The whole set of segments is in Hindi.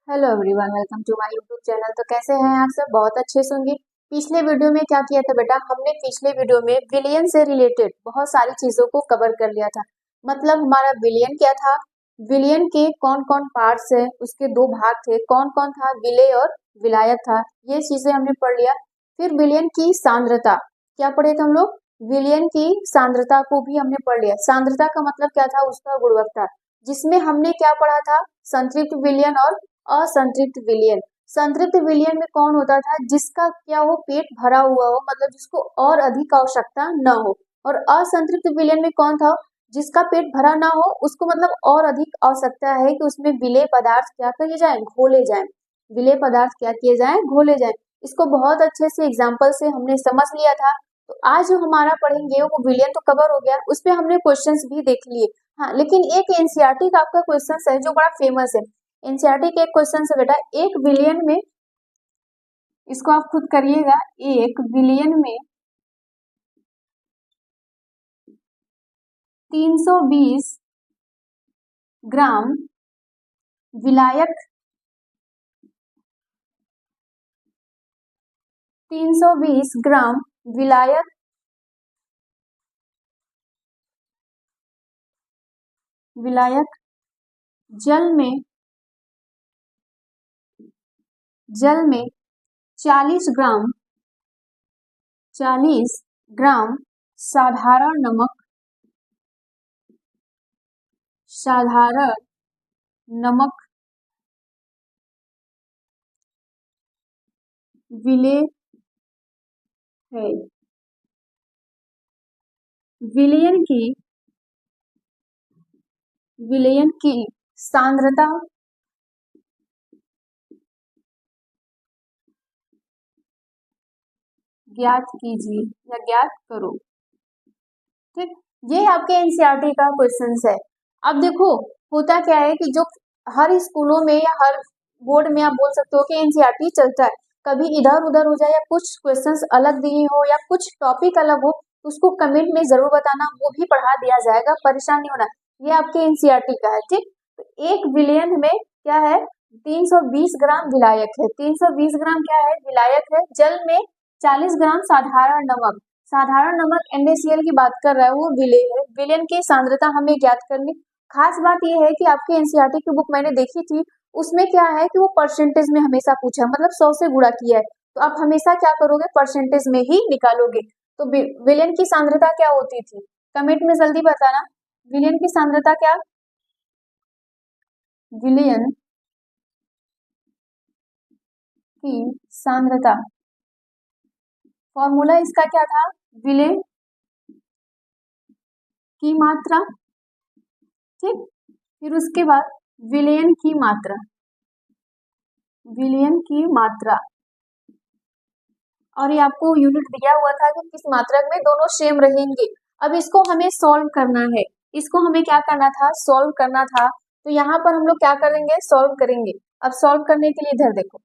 Hello everyone, welcome to my YouTube channel. तो कैसे हैं आप सब? बहुत अच्छे से होंगे। पिछले वीडियो में क्या किया था बेटा, हमने पिछले वीडियो में विलियन से रिलेटेड बहुत सारी चीजों को कवर कर लिया था। मतलब हमारा विलियन क्या था, विलियन के कौन कौन पार्ट्स है, उसके दो भाग थे, कौन कौन था, विलेय और विलायक था, ये चीजें हमने पढ़ लिया। फिर विलियन की सांद्रता क्या पढ़े थे हम लोग, विलियन की सांद्रता को भी हमने पढ़ लिया। सांद्रता का मतलब क्या था, उसका गुणवत्ता, जिसमें हमने क्या पढ़ा था, संतृप्त विलियन और असंतृप्त विलयन। संतृप्त विलयन में कौन होता था, जिसका क्या हो, पेट भरा हुआ हो, मतलब जिसको और अधिक आवश्यकता न हो। और असंतृप्त विलयन में कौन था, जिसका पेट भरा ना हो, उसको मतलब और अधिक आवश्यकता है कि उसमें विलेय पदार्थ क्या किए जाए, घोले जाए। विलेय पदार्थ क्या किए जाए, घोले जाए। इसको बहुत अच्छे से एग्जाम्पल से हमने समझ लिया था। तो आज जो हमारा पढ़ेंगे वो विलयन तो कवर हो गया, उस पर हमने क्वेश्चंस भी देख लिए। हाँ, लेकिन एक एनसीईआरटी का आपका क्वेश्चन है जो बड़ा फेमस है। एनसीईआरटी के एक क्वेश्चन से बेटा, एक विलियन में, इसको आप खुद करिएगा, एक विलियन में 320 ग्राम विलायक, 320 ग्राम विलायक विलायक जल में 40 ग्राम साधारण नमक विलेय है। विलयन की सांद्रता ज्ञात कीजिए या ज्ञात करो। ठीक, ये आपके एनसीईआरटी का क्वेश्चन है। अब देखो, होता क्या है कि जो हर स्कूलों में या हर बोर्ड में आप बोल सकते हो कि एनसीईआरटी चलता है, कभी इधर उधर हो जाए या कुछ क्वेश्चंस अलग दिए हो या कुछ टॉपिक अलग हो, तो उसको कमेंट में जरूर बताना, वो भी पढ़ा दिया जाएगा, परेशान नहीं होना। ये आपके एनसीईआरटी का है। ठीक, तो एक विलियन में क्या है, 320 ग्राम विलायक है। 320 ग्राम क्या है, विलायक है। जल में 40 ग्राम साधारण नमक, साधारण नमक NaCl की बात कर रहा है, वो विलेय है। विलयन की सांद्रता हमें ज्ञात करनी। खास बात यह है कि आपके एनसीईआरटी की बुक मैंने देखी थी, उसमें क्या है कि वो परसेंटेज में हमेशा पूछा, मतलब 100 से गुणा किया है। तो आप हमेशा क्या करोगे, परसेंटेज में ही निकालोगे। तो विलयन की सांद्रता क्या होती थी, कमेंट में जल्दी बताना। विलयन की सांद्रता क्या, विलयन की सांद्रता, फॉर्मूला इसका क्या था, विलय की मात्रा। ठीक, फिर उसके बाद विलयन की मात्रा, विलयन की मात्रा, और ये आपको यूनिट दिया हुआ था कि किस मात्रक में दोनों सेम रहेंगे। अब इसको हमें सॉल्व करना है, इसको हमें क्या करना था, सॉल्व करना था। तो यहाँ पर हम लोग क्या करेंगे, सॉल्व करेंगे। अब सॉल्व करने के लिए इधर देखो,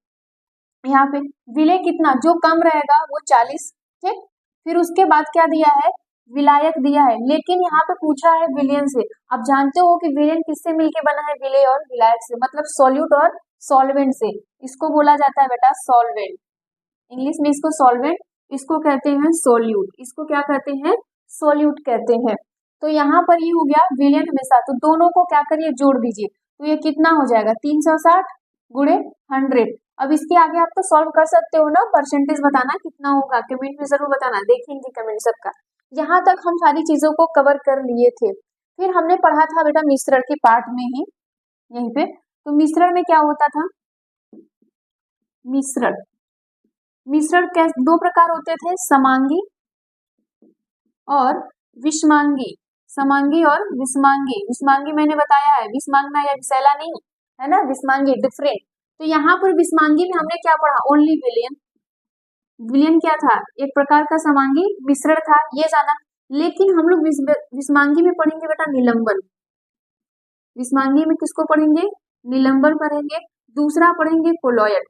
यहाँ पे विलय कितना, जो कम रहेगा वो 40। ठीक, फिर उसके बाद क्या दिया है, विलायक दिया है, लेकिन यहाँ पे पूछा है विलयन से। आप जानते हो कि विलयन किससे मिलके बना है, विलय और विलायक से, मतलब सॉल्यूट और सॉल्वेंट से। इसको बोला जाता है बेटा सॉल्वेंट, इंग्लिश में इसको सॉल्वेंट, इसको कहते हैं सोल्यूट, इसको क्या कहते हैं, सोल्यूट कहते हैं। तो यहाँ पर ये हो गया विलयन हमेशा, तो दोनों को क्या करिए, जोड़ दीजिए। तो ये कितना हो जाएगा, 360 गुणे 100। अब इसके आगे आप तो सॉल्व कर सकते हो ना, परसेंटेज बताना कितना होगा, कमेंट में जरूर बताना, देखेंगे कमेंट सबका। यहाँ तक हम सारी चीजों को कवर कर लिए थे। फिर हमने पढ़ा था बेटा मिश्रण के पार्ट में ही, यहीं पे। तो मिश्रण में क्या होता था, मिश्रण कैसे, दो प्रकार होते थे, समांगी और विषमांगी। समांगी और विषमांगी, विषमांगी मैंने बताया है, विषमांगना या विषैला नहीं है ना, विषमांगी डिफरेंट। तो यहाँ पर विषमांगी में हमने क्या पढ़ा, ओनली विलयन। विलयन क्या था, एक प्रकार का समांगी मिश्रण था, ये जाना। लेकिन हम लोग विषमांगी में पढ़ेंगे बेटा निलंबन। विषमांगी में किसको पढ़ेंगे, निलंबन पढ़ेंगे। दूसरा पढ़ेंगे कोलॉयड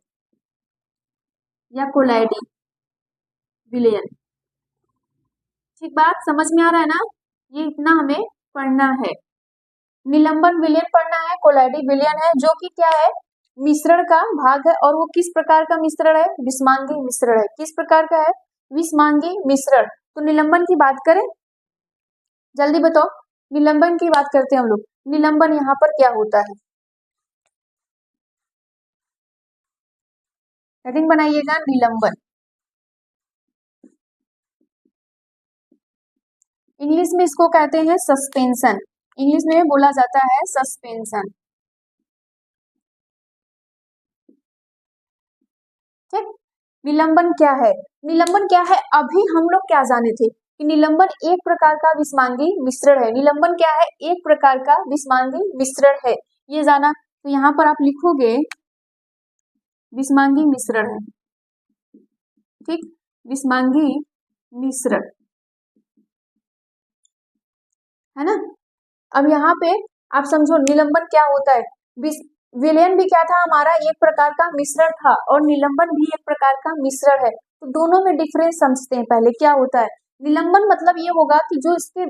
या कोलाइडी विलयन। ठीक, बात समझ में आ रहा है ना, ये इतना हमें पढ़ना है। निलंबन विलयन पढ़ना है, कोलाइडी विलयन है, जो कि क्या है, मिश्रण का भाग है और वो किस प्रकार का मिश्रण है? विषमांगी मिश्रण है। किस प्रकार का है? विषमांगी मिश्रण। तो निलंबन की बात करें, जल्दी बताओ, निलंबन की बात करते हैं हम लोग। निलंबन यहाँ पर क्या होता है? हेडिंग बनाइएगा, निलंबन। इंग्लिश में इसको कहते हैं सस्पेंशन। इंग्लिश में बोला जाता है सस्पेंशन। ठीक, निलंबन क्या है? निलंबन क्या है? अभी हम लोग क्या जाने थे कि निलंबन एक प्रकार का विषमांगी मिश्रण है। निलंबन क्या है? एक प्रकार का विषमांगी मिश्रण है, ये जाना। तो यहाँ पर आप लिखोगे विषमांगी मिश्रण है। ठीक, विषमांगी मिश्रण है ना। अब यहाँ पे आप समझो निलंबन क्या होता है। विलयन भी क्या था? हमारा एक प्रकार का मिश्रण था और निलंबन भी एक प्रकार का मिश्रण है। तो दोनों में डिफरेंस समझते हैं पहले क्या होता है। निलंबन मतलब ये होगा कि जो इसके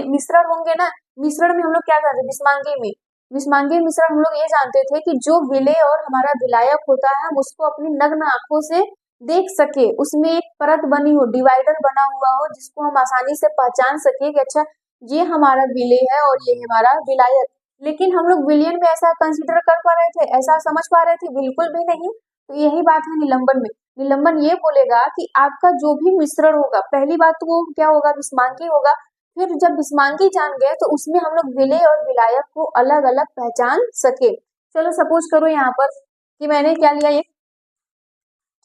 मिश्रण होंगे ना, मिश्रण में हम लोग क्या करते हैं? विषमांगी में, विषमांगी मिश्रण हम लोग ये जानते थे कि जो विलेय और हमारा विलायक होता है हम उसको अपनी नग्न आंखों से देख सके, उसमें एक परत बनी हो, डिवाइडर बना हुआ हो, जिसको हम आसानी से पहचान सके कि अच्छा ये हमारा विलेय है और ये हमारा विलायक। लेकिन हम लोग विलियन में ऐसा कंसीडर कर पा रहे थे, ऐसा समझ पा रहे थे? बिल्कुल भी नहीं। तो यही बात है निलंबन में। निलंबन ये बोलेगा कि आपका जो भी मिश्रण होगा, पहली बात तो वो क्या होगा? विषमांगी होगा। फिर जब विषमांगी जान गए तो उसमें हम लोग विलेय और विलायक को अलग अलग पहचान सके। चलो सपोज करो यहाँ पर कि मैंने क्या लिया, एक,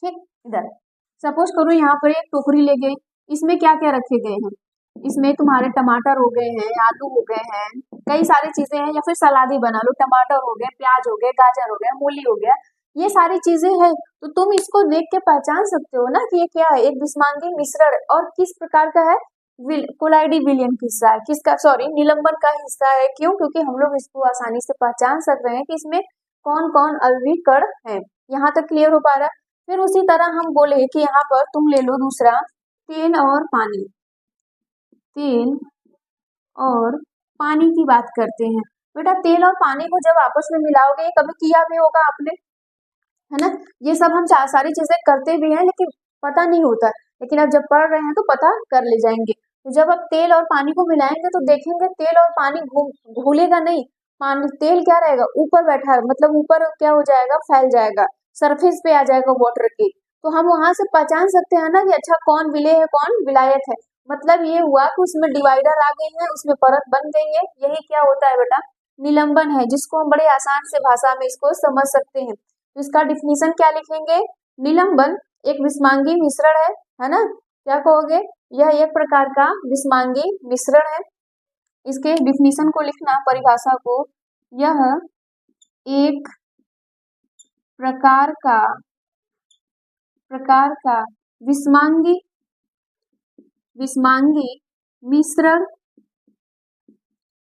ठीक, इधर सपोज करो यहाँ पर एक टोकरी ले गए, इसमें क्या क्या रखे गए हैं? इसमें तुम्हारे टमाटर हो गए हैं, आलू हो गए हैं, कई सारी चीजें हैं, या फिर सलाद ही बना लो, टमाटर हो गए, प्याज हो गए, गाजर हो गया, मूली हो गया, ये सारी चीजें हैं। तो तुम इसको देख के पहचान सकते हो ना कि ये क्या है? एक विषमांगी मिश्रण। और किस प्रकार का है? कोलाइडी विलयन का हिस्सा है। किसका? सॉरी, निलंबन का हिस्सा है। क्यों? क्योंकि हम लोग इसको आसानी से पहचान सक रहे हैं कि इसमें कौन कौन अवयवी कण है। यहाँ तक क्लियर हो पा रहा है? फिर उसी तरह हम बोले कि यहाँ पर तुम ले लो दूसरा, तेल और पानी। तेल और पानी की बात करते हैं। बेटा तेल और पानी को जब आपस में मिलाओगे, कभी किया भी होगा आपने, है ना। ये सब हम सारी चीजें करते भी हैं लेकिन पता नहीं होता, लेकिन अब जब पढ़ रहे हैं तो पता कर ले जाएंगे। तो जब आप तेल और पानी को मिलाएंगे तो देखेंगे तेल और पानी घुलेगा नहीं। पानी, तेल क्या रहेगा? ऊपर बैठा है, मतलब ऊपर क्या हो जाएगा? फैल जाएगा, सरफेस पे आ जाएगा वाटर के। तो हम वहां से पहचान सकते हैं ना कि अच्छा कौन विलेय है, कौन विलायक है। मतलब ये हुआ कि उसमें डिवाइडर आ गई है, उसमें परत बन गई है। यही क्या होता है बेटा? निलंबन है, जिसको हम बड़े आसान से भाषा में इसको समझ सकते हैं। तो इसका डिफिनीशन क्या लिखेंगे? निलंबन एक विषमांगी मिश्रण है ना। क्या कहोगे? यह एक प्रकार का विषमांगी मिश्रण है। इसके डिफिनीशन को लिखना, परिभाषा को, यह एक प्रकार का विषमांगी मिश्रण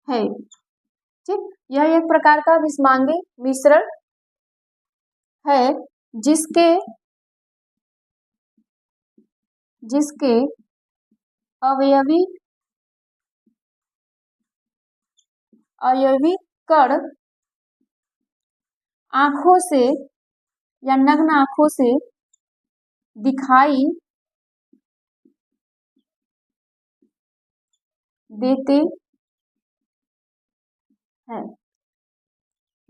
है। ठीक, यह एक प्रकार का विषमांगी मिश्रण है जिसके अवयवी कण आंखों से या नग्न आंखों से दिखाई देते हैं।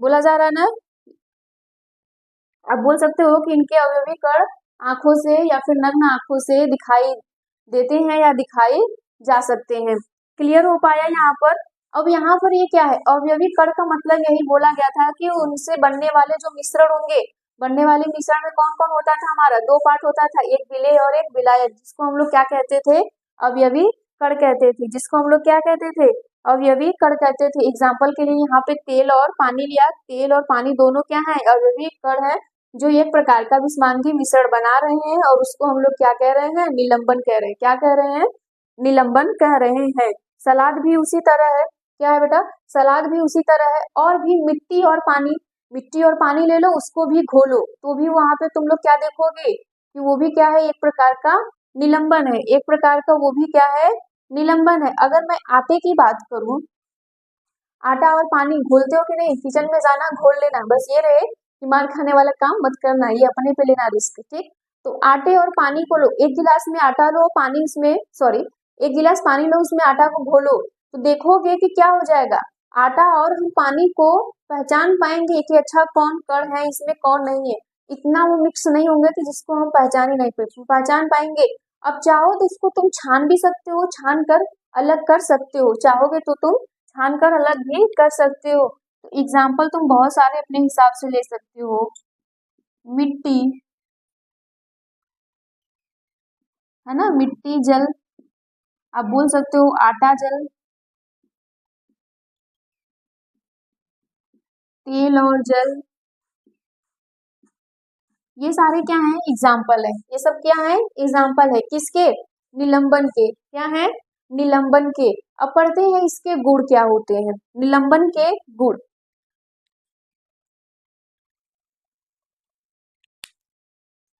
बोला जा रहा है ना? आप बोल सकते हो कि इनके अवयवी कण आंखों से या फिर नग्न आंखों से दिखाई देते हैं या दिखाए जा सकते हैं। क्लियर हो पाया यहाँ पर? अब यहाँ पर ये क्या है? अवयवी कण का मतलब यही बोला गया था कि उनसे बनने वाले जो मिश्रण होंगे, बनने वाले मिश्रण में कौन कौन होता था? हमारा दो पार्ट होता था, एक विलेय और एक विलायक, जिसको हम लोग क्या कहते थे? अवयवी कण कहते थे। जिसको हम लोग क्या कहते थे? अवयवी कण कहते थे। एग्जाम्पल के लिए यहाँ पे तेल और पानी लिया, तेल और पानी दोनों क्या है? अवयवी कण है, जो एक प्रकार का विषमांगी मिश्रण बना रहे हैं और उसको हम लोग क्या कह रहे हैं? निलंबन कह रहे हैं। क्या कह रहे हैं? निलंबन कह रहे हैं। सलाद भी उसी तरह है। क्या है बेटा? सलाद भी उसी तरह है। और भी मिट्टी और पानी ले लो, उसको भी घोलो तो भी वहां पे तुम लोग क्या देखोगे कि वो भी क्या है? एक प्रकार का निलंबन है। एक प्रकार का वो भी क्या है? निलंबन है। अगर मैं आटे की बात करूं, आटा और पानी घोलते हो कि नहीं? किचन में जाना, घोल लेना, बस ये रहे कि मार खाने वाला काम मत करना, ये अपने पे लेना रिस्क, ठीक। तो आटे और पानी को लो, एक गिलास में आटा लो, पानी उसमें सॉरी एक गिलास पानी लो, उसमें आटा को घोलो, तो देखोगे कि क्या हो जाएगा, आटा और हम पानी को पहचान पाएंगे कि अच्छा कौन कण है इसमें कौन नहीं है। इतना वो मिक्स नहीं होंगे कि जिसको हम पहचान ही नहीं पहचान पाएंगे। अब चाहो तो इसको तुम छान भी सकते हो, छान कर अलग कर सकते हो, चाहोगे तो तुम छान कर अलग भी कर सकते हो। तो एग्जाम्पल तुम बहुत सारे अपने हिसाब से ले सकते हो, मिट्टी, है ना, मिट्टी जल, आप बोल सकते हो आटा जल, तेल और जल, ये सारे क्या हैं, एग्जाम्पल है, ये सब क्या है, एग्जाम्पल है, किसके, निलंबन के, क्या है, निलंबन के। अब पढ़ते हैं इसके गुण क्या होते हैं, निलंबन के गुण।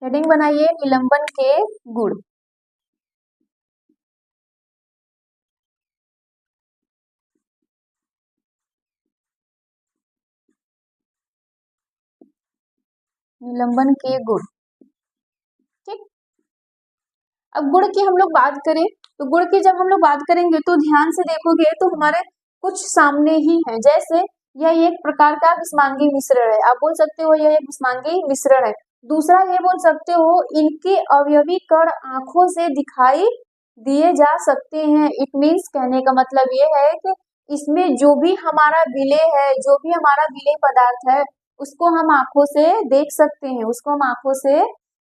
हेडिंग बनाइए, निलंबन के गुण। निलंबन के गुण, ठीक। अब गुण की हम लोग बात करें, तो गुण की जब हम लोग बात करेंगे तो ध्यान से देखोगे तो हमारे कुछ सामने ही है, जैसे यह एक प्रकार का विस्मांगी मिश्रण है, आप बोल सकते हो यह एक विस्मांगी मिश्रण है। दूसरा ये बोल सकते हो इनके अवयवी कण आंखों से दिखाई दिए जा सकते हैं। इट मीन्स कहने का मतलब ये है कि इसमें जो भी हमारा विलेय है, जो भी हमारा विलेय पदार्थ है, उसको हम आंखों से देख सकते हैं, उसको हम आंखों से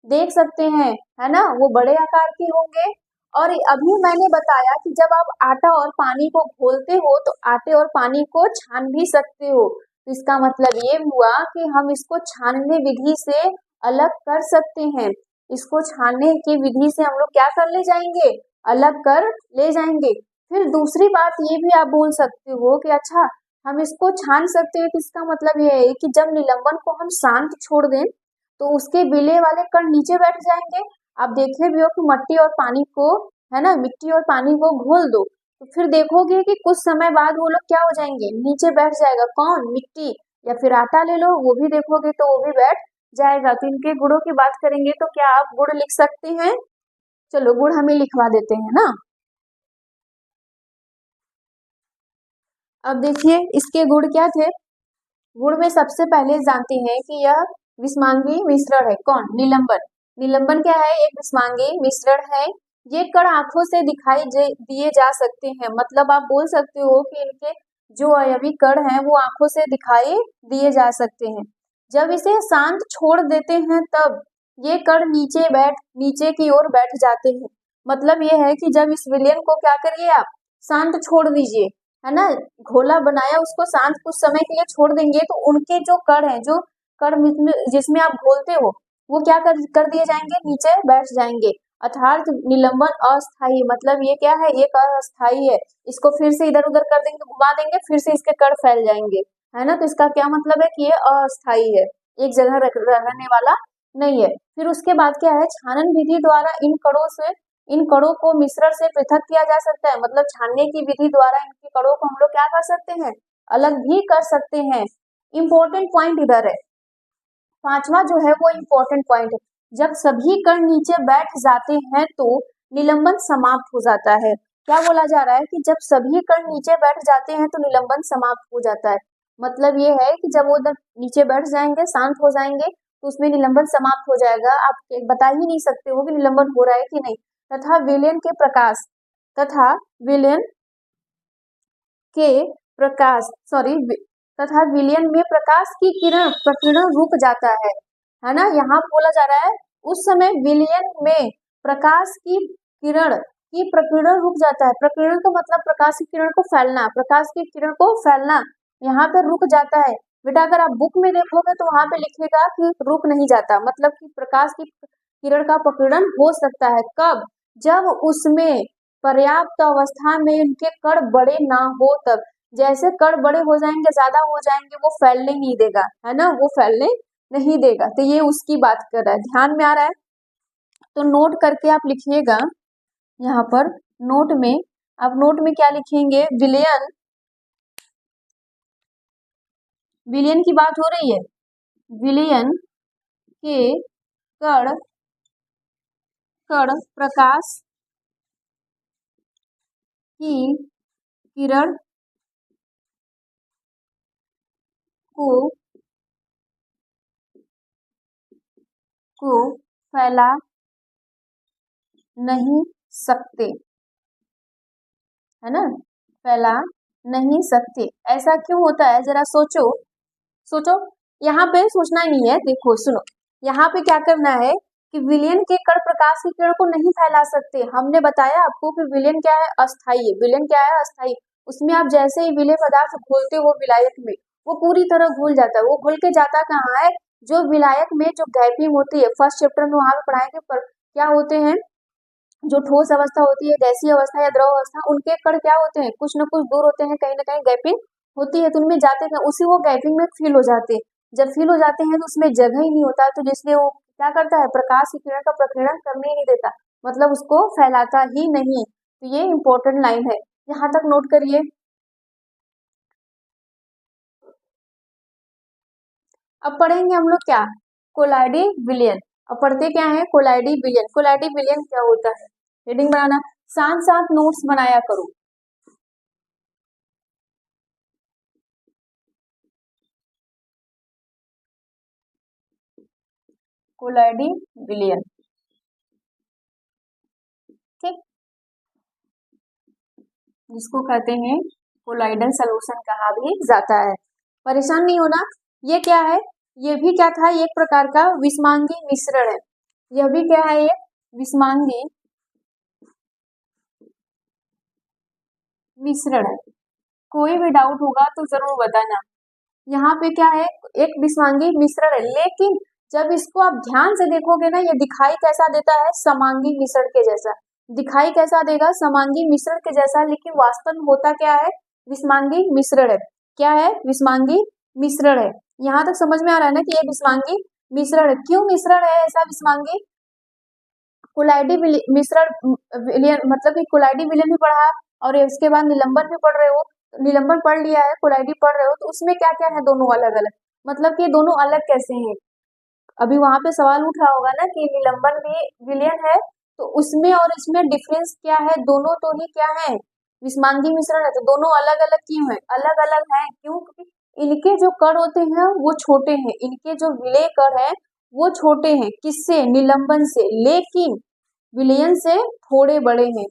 देख सकते हैं, है ना, वो बड़े आकार के होंगे। और अभी मैंने बताया कि जब आप आटा और पानी को घोलते हो तो आटे और पानी को छान भी सकते हो, तो इसका मतलब ये हुआ कि हम इसको छानने विधि से अलग कर सकते हैं। इसको छानने की विधि से हम लोग क्या कर ले जाएंगे, अलग कर ले जाएंगे। फिर दूसरी बात ये भी आप बोल सकते हो कि अच्छा हम इसको छान सकते हैं, तो इसका मतलब ये है कि जब निलंबन को हम शांत छोड़ दें तो उसके विलेय वाले कण नीचे बैठ जाएंगे। आप देखे भी हो कि मिट्टी और पानी को, है ना, मिट्टी और पानी को घोल दो तो फिर देखोगे कि कुछ समय बाद वो लोग क्या हो जाएंगे, नीचे बैठ जाएगा, कौन, मिट्टी, या फिर आटा ले लो वो भी देखोगे तो वो भी बैठ जाएगा। तो इनके गुणों की बात करेंगे तो क्या आप गुण लिख सकते हैं, चलो गुण हमें लिखवा देते हैं ना। अब देखिए इसके गुण क्या थे, गुण में सबसे पहले जानते हैं कि यह विस्मांगी मिश्रण है, कौन, निलंबन। निलंबन क्या है, एक विस्मांगी मिश्रण है। ये कण आंखों से दिखाई दिए जा सकते हैं, मतलब आप बोल सकते हो कि इनके जो अवयवी कण हैं वो आंखों से दिखाई दिए जा सकते हैं। जब इसे शांत छोड़ देते हैं तब ये कण नीचे की ओर बैठ जाते हैं। मतलब ये है कि जब इस विलयन को क्या करिए आप, शांत छोड़ दीजिए, है ना, घोला बनाया उसको शांत कुछ समय के लिए छोड़ देंगे तो उनके जो कण है, जो कण जिसमें आप घोलते हो वो क्या कर दिए जाएंगे, नीचे बैठ जाएंगे। अर्थात निलंबन अस्थाई, मतलब ये क्या है, एक अस्थाई है। इसको फिर से इधर उधर कर देंगे, घुमा देंगे, फिर से इसके कण फैल जाएंगे, है ना। तो इसका क्या मतलब है कि ये अस्थाई है, एक जगह रहने वाला नहीं है। फिर उसके बाद क्या है, छानन विधि द्वारा इन कणों को मिश्रण से पृथक किया जा सकता है, मतलब छानने की विधि द्वारा इनके कणों को हम लोग क्या कर सकते हैं, अलग भी कर सकते हैं। इंपॉर्टेंट पॉइंट इधर है, पांचवा जो है वो इंपॉर्टेंट पॉइंट है, जब सभी कण नीचे बैठ जाते हैं तो निलंबन समाप्त हो जाता है। क्या बोला जा रहा है कि जब सभी कण नीचे बैठ जाते हैं तो निलंबन समाप्त हो जाता है। मतलब ये है कि जब वो नीचे बैठ जाएंगे, शांत हो जाएंगे, तो उसमें निलंबन समाप्त हो जाएगा। आप बता ही नहीं सकते हो कि निलंबन हो रहा है कि नहीं। तथा विलयन के प्रकाश, तथा विलयन के तथा विलयन में प्रकाश की प्रकीर्णन रुक जाता है ना। यहाँ बोला जा रहा है उस समय विलयन में प्रकाश की प्रकीर्णन रुक जाता है। प्रकीर्णन का मतलब प्रकाश की किरण को फैलना, प्रकाश की किरण को फैलना यहाँ पर रुक जाता है। बेटा अगर आप बुक में देखोगे तो वहां पे लिखेगा कि रुक नहीं जाता, मतलब कि प्रकाश की किरण का प्रकीर्णन हो सकता है। कब, जब उसमें पर्याप्त अवस्था में उनके कण बड़े ना हो तब। जैसे कण बड़े हो जाएंगे, ज्यादा हो जाएंगे, वो फैलने नहीं देगा, है ना, वो फैलने नहीं देगा। तो ये उसकी बात कर रहा है, ध्यान में आ रहा है। तो नोट करके आप लिखिएगा यहाँ पर नोट में, आप नोट में क्या लिखेंगे, विलयन की बात हो रही है, विलयन के कण प्रकाश की किरण को फैला नहीं सकते, है ना, फैला नहीं सकते। ऐसा क्यों होता है, जरा सोचो सोचो। यहाँ पे सोचना ही नहीं है, देखो सुनो, यहाँ पे क्या करना है कि विलयन के कण प्रकाश की किरण को नहीं फैला सकते। हमने बताया आपको कि विलयन क्या है, अस्थाई है। विलयन क्या है, अस्थाई। उसमें आप जैसे ही विलय पदार्थ घोलते हो विलायक में, वो पूरी तरह घुल जाता है। वो घुल के जाता कहाँ है, जो विलायक में जो गैपिंग होती है, फर्स्ट चैप्टर में वहां पे पढ़ाएंगे, पर क्या होते हैं, जो ठोस अवस्था होती है, गैसीय अवस्था या द्रव अवस्था, उनके कण क्या होते हैं, कुछ न कुछ दूर होते हैं, कहीं ना कहीं गैपिंग होती है, तो उनमें जाते हैं, उसी वो गैपिंग में फील हो जाते हैं। जब फील हो जाते हैं तो उसमें जगह ही नहीं होता, तो जिसलिए वो क्या करता है, प्रकाश की किरण का प्रकीर्णन करने ही नहीं देता, मतलब उसको फैलाता ही नहीं। तो ये इंपॉर्टेंट लाइन है, यहाँ तक नोट करिए। अब पढ़ेंगे हम लोग क्या, कोलाइडी विलयन। अब पढ़ते क्या है, कोलाइडी विलयन। कोलाइडी विलयन क्या होता है, हेडिंग बनाना, साथ साथ नोट्स बनाया करो। कोलाइडी विलयन, ठीक, जिसको कहते हैं कोलाइडल सॉल्यूशन कहा भी जाता है। परेशान नहीं होना। ये क्या है, ये भी क्या था, एक प्रकार का विषमांगी मिश्रण है। यह भी क्या है, एक विषमांगी मिश्रण है। कोई भी डाउट होगा तो जरूर बताना। यहाँ पे क्या है, एक विषमांगी मिश्रण है, लेकिन जब इसको आप ध्यान से देखोगे ना, ये दिखाई कैसा देता है, समांगी मिश्रण के जैसा। दिखाई कैसा देगा, समांगी मिश्रण के जैसा, लेकिन वास्तव में होता क्या है, विषमांगी मिश्रण है। क्या है, विषमांगी मिश्रण है। यहाँ तक समझ में आ रहा है ना कि ये विषमांगी मिश्रण है। क्यों मिश्रण है ऐसा विषमांगी, कोलाइडी मिश्रण विलयन, मतलब कि कोलाइडी विलयन भी पढ़ा और इसके बाद निलंबन भी पढ़ रहे हो, निलंबन पढ़ लिया है, कोलाइडी पढ़ रहे हो, तो उसमें क्या क्या है, दोनों अलग अलग, मतलब कि दोनों अलग कैसे हैं। अभी वहां पे सवाल उठ रहा होगा ना कि निलंबन भी विलयन है, तो उसमें और इसमें डिफरेंस क्या है, दोनों तो ही क्या है, विषमांगी मिश्रण है, तो दोनों अलग अलग क्यों है, अलग अलग है क्यों, क्योंकि इनके जो कण होते हैं वो छोटे हैं, इनके जो विलय कण है वो छोटे हैं, किससे, निलंबन से, लेकिन विलयन से थोड़े बड़े हैं।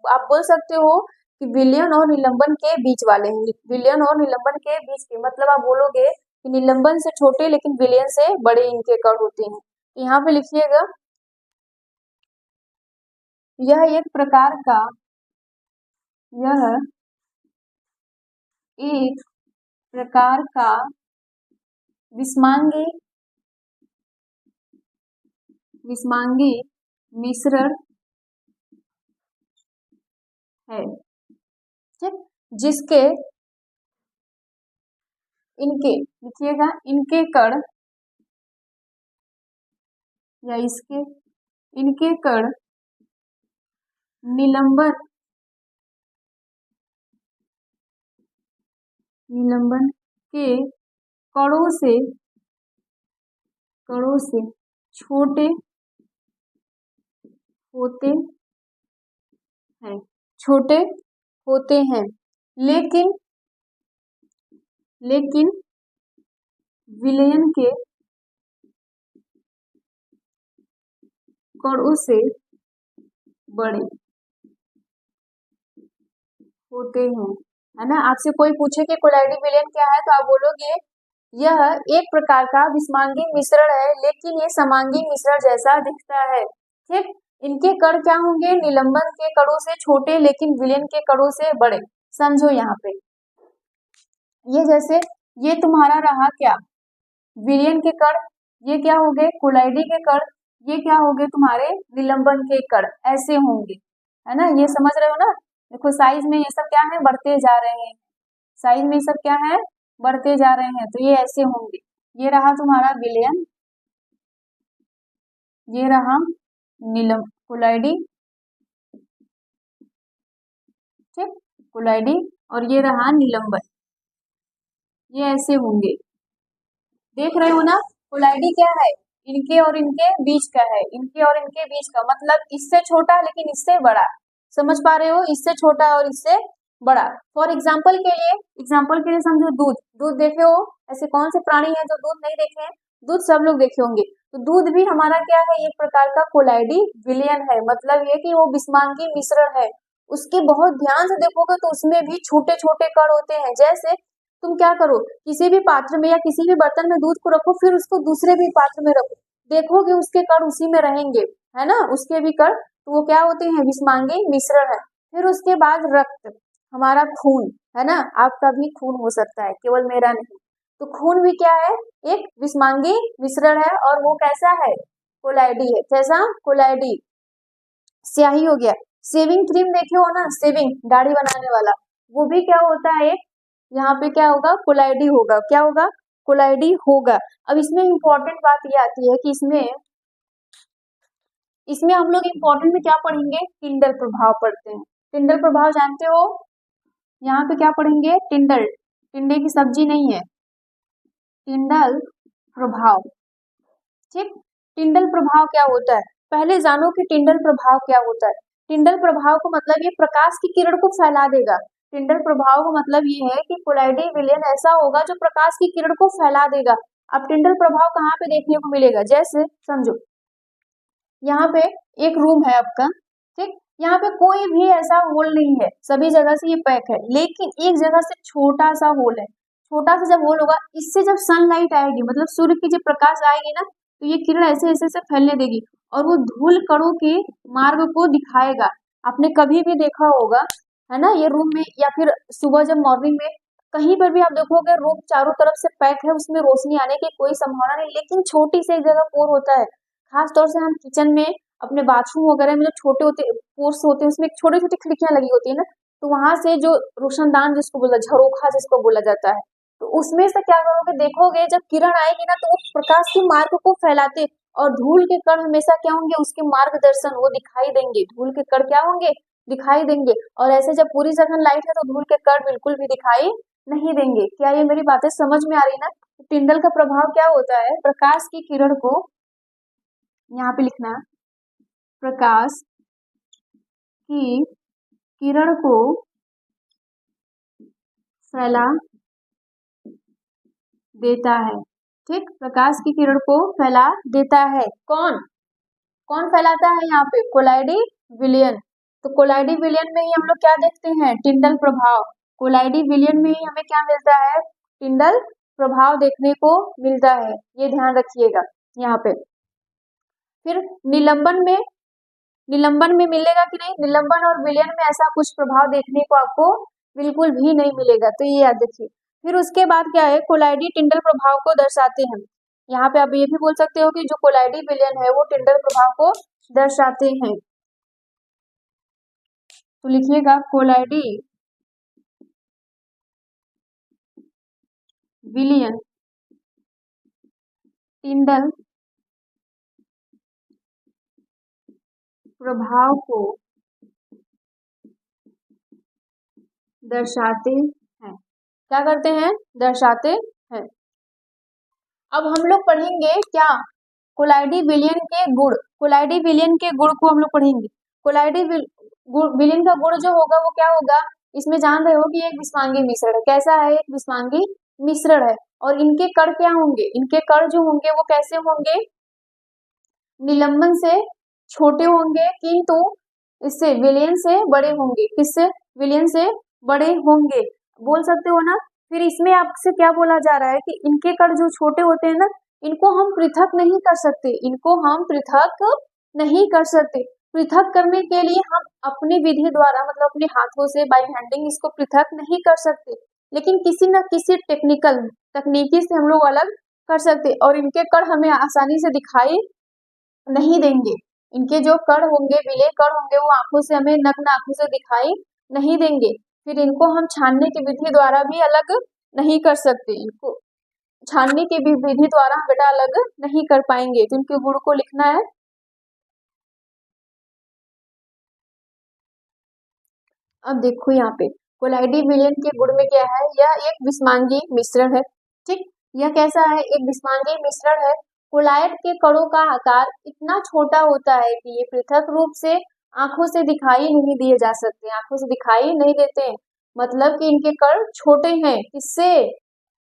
आप बोल सकते हो कि विलयन और निलंबन के बीच वाले हैं, विलयन और निलंबन के बीच के, मतलब आप बोलोगे कि निलंबन से छोटे लेकिन विलयन से बड़े इनके कण होते हैं। तो यहाँ पे लिखिएगा, यह एक प्रकार का, यह एक प्रकार का विषमांगी विषमांगी मिश्रण है, ठीक, जिसके, इनके, लिखिएगा, इनके कण या इसके, इनके कण निलंबन निलंबन के कणों से छोटे होते हैं, छोटे होते हैं, लेकिन लेकिन विलयन के कणों से बड़े होते हैं, है ना। आपसे कोई पूछे कि कोलाइडी विलयन क्या है, तो आप बोलोगे यह एक प्रकार का विषमांगी मिश्रण है, लेकिन ये समांगी मिश्रण जैसा दिखता है, ठीक। इनके कण क्या होंगे, निलंबन के कणों से छोटे लेकिन विलयन के कणों से बड़े। समझो यहाँ पे, ये जैसे, ये तुम्हारा रहा क्या, विलयन के कण, ये क्या हो गए, कोलाइडी के कण, ये क्या हो गए, तुम्हारे निलंबन के कण, ऐसे होंगे, है ना। ये समझ रहे हो ना, देखो साइज में ये सब क्या है, बढ़ते जा रहे हैं, साइज में सब क्या है, बढ़ते जा रहे हैं, तो ये ऐसे होंगे। ये रहा तुम्हारा विलयन, ये रहा नीलम कोलाइडी, ठीक, कोलाइडी, और ये रहा निलंबन, ये ऐसे होंगे, देख रहे हो ना। कोलाइडी क्या है? इनके और इनके बीच का है, इनके और इनके बीच का, मतलब इससे छोटा लेकिन इससे बड़ा। समझ पा रहे हो? इससे छोटा और इससे बड़ा। फॉर एग्जाम्पल के लिए समझो, दूध। दूध देखे हो? ऐसे कौन से प्राणी है जो दूध नहीं देखे हैं? दूध सब लोग देखे होंगे। तो दूध भी हमारा क्या है? एक प्रकार का कोलाइडी विलयन है। मतलब ये कि वो विस्मांगी मिश्रण है। उसके बहुत ध्यान से देखोगे तो उसमें भी छोटे छोटे कण होते हैं। जैसे तुम क्या करो, किसी भी पात्र में या किसी भी बर्तन में दूध को रखो, फिर उसको दूसरे भी पात्र में रखो, देखोगे उसके कण उसी में रहेंगे, है ना? उसके भी कण, तो वो क्या होते हैं? विस्मांगी मिश्रण है। फिर उसके बाद रक्त, हमारा खून, है ना? आपका भी खून हो सकता है, केवल मेरा नहीं। तो खून भी क्या है? एक विस्मांगी मिश्रण है, और वो कैसा है? कोलाइडी है। कैसा? कोलाइडी। स्याही हो गया। शेविंग क्रीम देखे हो ना? शेविंग, दाढ़ी बनाने वाला, वो भी क्या होता है? यहाँ पे क्या होगा? कोलाइडी होगा। क्या होगा? कोलाइडी होगा। अब इसमें इंपॉर्टेंट बात ये आती है कि इसमें इसमें हम लोग इम्पोर्टेंट में क्या पढ़ेंगे? टिंडल प्रभाव पढ़ते हैं। टिंडल प्रभाव जानते हो? यहाँ पे क्या पढ़ेंगे? टिंडल, टिंडे की सब्जी नहीं है, टिंडल प्रभाव। ठीक। टिंडल प्रभाव क्या होता है? पहले जानो कि टिंडल प्रभाव क्या होता है। टिंडल प्रभाव को मतलब ये प्रकाश की किरण को फैला देगा। टिंडल प्रभाव का मतलब ये है कि कोलाइडी विलयन ऐसा होगा जो प्रकाश की किरण को फैला देगा। अब टिंडल प्रभाव कहाँ पे देखने को मिलेगा? जैसे समझो, यहाँ पे एक रूम है आपका, ठीक। यहाँ पे कोई भी ऐसा होल नहीं है, सभी जगह से ये पैक है, लेकिन एक जगह से छोटा सा होल है। छोटा सा जब होल होगा, इससे जब सनलाइट आएगी, मतलब सूर्य की जब प्रकाश आएगी ना, तो ये किरण ऐसे ऐसे से फैलने देगी, और वो धूल कणों के मार्ग को दिखाएगा। आपने कभी भी देखा होगा, है ना? ये रूम में, या फिर सुबह जब मॉर्निंग में कहीं पर भी आप देखोगे, रूम चारों तरफ से पैक है, उसमें रोशनी आने की कोई संभावना नहीं, लेकिन छोटी सी एक जगह पोर होता है। खास तौर से हम किचन में, अपने बाथरूम वगैरह में जो छोटे होते पोर्स होते हैं, उसमें छोटी छोटी खिड़कियां लगी होती है ना, तो वहां से जो रोशनदान जिसको बोला, झरोखा जिसको बोला जाता है, तो उसमें से क्या करोगे? देखोगे जब किरण आएगी ना, तो वो प्रकाश के मार्ग को फैलाते, और धूल के कण हमेशा क्या होंगे? उसके मार्गदर्शन, वो दिखाई देंगे। धूल के कण क्या होंगे? दिखाई देंगे। और ऐसे जब पूरी जगह लाइट है, तो धूल के कण बिल्कुल भी दिखाई नहीं देंगे। क्या ये मेरी बातें समझ में आ रही ना? टिंडल का प्रभाव क्या होता है? प्रकाश की किरण को, यहाँ पे लिखना, प्रकाश की किरण को फैला देता है। ठीक, प्रकाश की किरण को फैला देता है। कौन कौन फैलाता है? यहाँ पे कोलाइडी विलयन। तो कोलाइडी विलयन में ही हम लोग क्या देखते हैं? टिंडल प्रभाव। कोलाइडी विलयन में ही हमें क्या मिलता है? टिंडल प्रभाव देखने को मिलता है। ये ध्यान रखिएगा यहाँ पे। फिर निलंबन में मिलेगा कि नहीं? निलंबन और विलयन में ऐसा कुछ प्रभाव देखने को आपको बिल्कुल भी नहीं मिलेगा, तो ये याद रखिए। फिर उसके बाद क्या है? कोलाइडी टिंडल प्रभाव को दर्शाते हैं। यहाँ पे आप ये भी बोल सकते हो कि जो कोलाइडी विलयन है वो टिंडल प्रभाव को दर्शाते हैं। तो लिखिएगा, कोलाइडी विलयन टिंडल प्रभाव को दर्शाते हैं। क्या करते हैं? दर्शाते हैं। अब हम लोग पढ़ेंगे क्या? कोलाइडी विलयन के गुण। कोलाइडी विलयन के गुण को हम लोग पढ़ेंगे। कोलाइडी विलयन का गुण जो होगा वो क्या होगा? इसमें जान रहे हो कि एक विस्मांगी मिश्रण है। कैसा है? एक विस्मांगी मिश्रण है। और इनके कण क्या होंगे? इनके कण जो होंगे वो कैसे होंगे? निलंबन से छोटे होंगे, किंतु इससे विलयन से बड़े होंगे। किससे? विलयन से बड़े होंगे, बोल सकते हो ना? फिर इसमें आपसे क्या बोला जा रहा है कि इनके कण जो छोटे होते हैं ना, इनको हम पृथक नहीं कर सकते। इनको हम पृथक नहीं कर सकते। पृथक करने के लिए हम अपनी विधि द्वारा, मतलब अपने हाथों से बाय हैंडिंग इसको पृथक नहीं कर सकते, लेकिन किसी न किसी तकनीकी से हम लोग अलग कर सकते, और इनके कण हमें आसानी से दिखाई नहीं देंगे। इनके जो कण होंगे, विलेय कण होंगे, वो आंखों से हमें नग्न आंखों से दिखाई नहीं देंगे। फिर इनको हम छानने की विधि द्वारा भी अलग नहीं कर सकते। इनको छानने की भी विधि द्वारा हम बेटा अलग नहीं कर पाएंगे। तो इनके गुण को लिखना है। अब देखो यहाँ पे कोलाइडी विलयन के गुण में क्या है? यह एक विस्मांगी मिश्रण है। ठीक, यह कैसा है, एक विस्मांगीय मिश्रण है। कोलाइड के कणों का आकार इतना छोटा होता है कि ये पृथक रूप से आंखों से दिखाई नहीं दिए जा सकते, आंखों से दिखाई नहीं देते हैं। मतलब कि इनके कण छोटे हैं, किससे,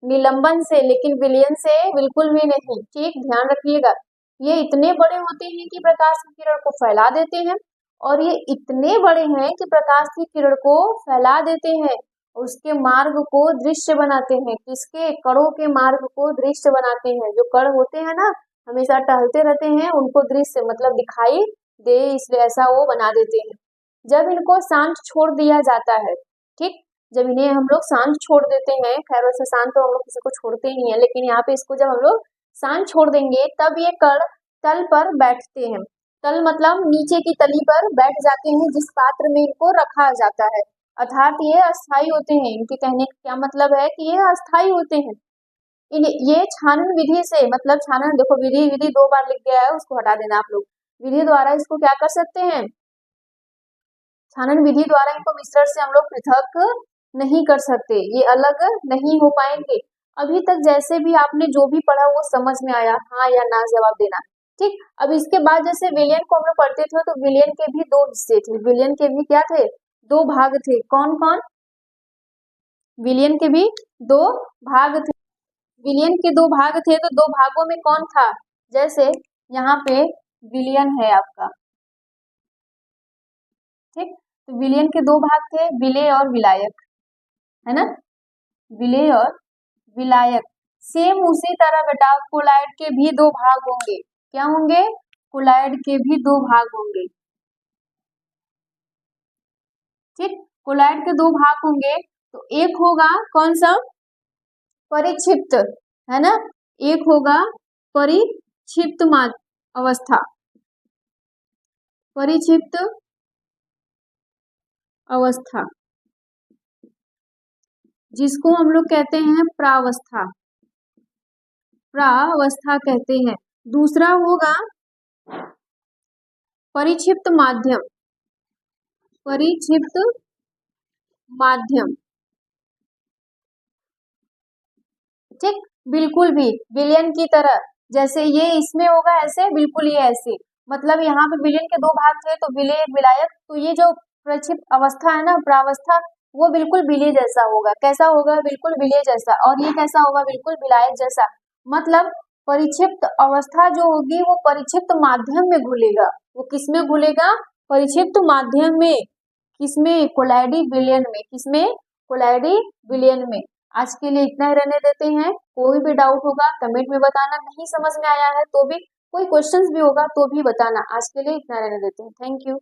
निलंबन से, लेकिन विलयन से बिल्कुल भी नहीं। ठीक, ध्यान रखिएगा। ये इतने बड़े होते हैं कि प्रकाश की किरण को फैला देते हैं, और ये इतने बड़े हैं कि प्रकाश की किरण को फैला देते हैं, उसके मार्ग को दृश्य बनाते हैं। किसके, कणों के मार्ग को दृश्य बनाते हैं। जो कण होते हैं ना, हमेशा टहलते रहते हैं, उनको दृश्य मतलब दिखाई दे, इसलिए ऐसा वो बना देते हैं। जब इनको शांत छोड़ दिया जाता है, ठीक, जब इन्हें हम लोग शांत छोड़ देते हैं, खैर वैसे शांत तो हम लोग किसी को छोड़ते ही नहीं है, लेकिन यहाँ पे इसको जब हम लोग शांत छोड़ देंगे तब ये कण तल पर बैठते हैं। तल मतलब नीचे की तली पर बैठ जाते हैं, जिस पात्र में इनको रखा जाता है। अर्थात ये अस्थायी होते हैं। इनके कहने का क्या मतलब है कि ये अस्थायी होते हैं। ये छानन विधि से, मतलब छानन, देखो विधि विधि 2 बार लिख गया है, उसको हटा देना आप लोग। विधि द्वारा इसको क्या कर सकते हैं, छानन विधि द्वारा इनको मिश्रण से हम लोग पृथक नहीं कर सकते, ये अलग नहीं हो पाएंगे। अभी तक जैसे भी आपने जो भी पढ़ा वो समझ में आया, हाँ या ना जवाब देना। ठीक, अब इसके बाद जैसे विलयन को हम लोग पढ़ते थे तो विलयन के भी 2 हिस्से थे, विलयन के भी क्या थे, 2 भाग थे। कौन कौन, विलयन के भी 2 भाग थे। विलयन के 2 भाग थे, तो 2 भागों में कौन था, जैसे यहाँ पे विलयन है आपका, ठीक, तो विलयन के 2 भाग थे, विलेय और विलायक, है ना, विलेय और विलायक। सेम उसी तरह बेटा कोलाइड के भी 2 भाग होंगे। क्या होंगे, कोलाइड के भी 2 भाग होंगे। ठीक, कोलाइड के 2 भाग होंगे, तो एक होगा कौन सा, परिक्षिप्त, है ना, एक होगा परिक्षिप्त अवस्था, परिक्षिप्त अवस्था, जिसको हम लोग कहते हैं प्रावस्था, प्रावस्था कहते हैं। दूसरा होगा परिक्षिप्त माध्यम, परिक्षिप्त माध्यम, ठीक, बिल्कुल भी विलयन की तरह, जैसे ये इसमें होगा ऐसे, बिल्कुल ये ऐसे, मतलब यहाँ पे विलयन के 2 भाग थे, तो विलेय विलायक, तो ये जो प्रक्षिप्त अवस्था है ना, प्रावस्था, वो बिल्कुल विलेय जैसा होगा। कैसा होगा, बिल्कुल विलेय जैसा। और ये कैसा होगा, बिल्कुल विलायक जैसा। मतलब परिक्षिप्त अवस्था जो होगी वो परिक्षिप्त माध्यम में घुलेगा। वो किसमें घुलेगा, परिक्षिप्त माध्यम में, किसमें, कोलाइडी विलयन में, किसमें, कोलाइडी विलयन में। आज के लिए इतना ही रहने देते हैं। कोई भी डाउट होगा कमेंट में बताना, नहीं समझ में आया है तो भी, कोई क्वेश्चंस भी होगा तो भी बताना। आज के लिए इतना रहने देते हैं। Thank you.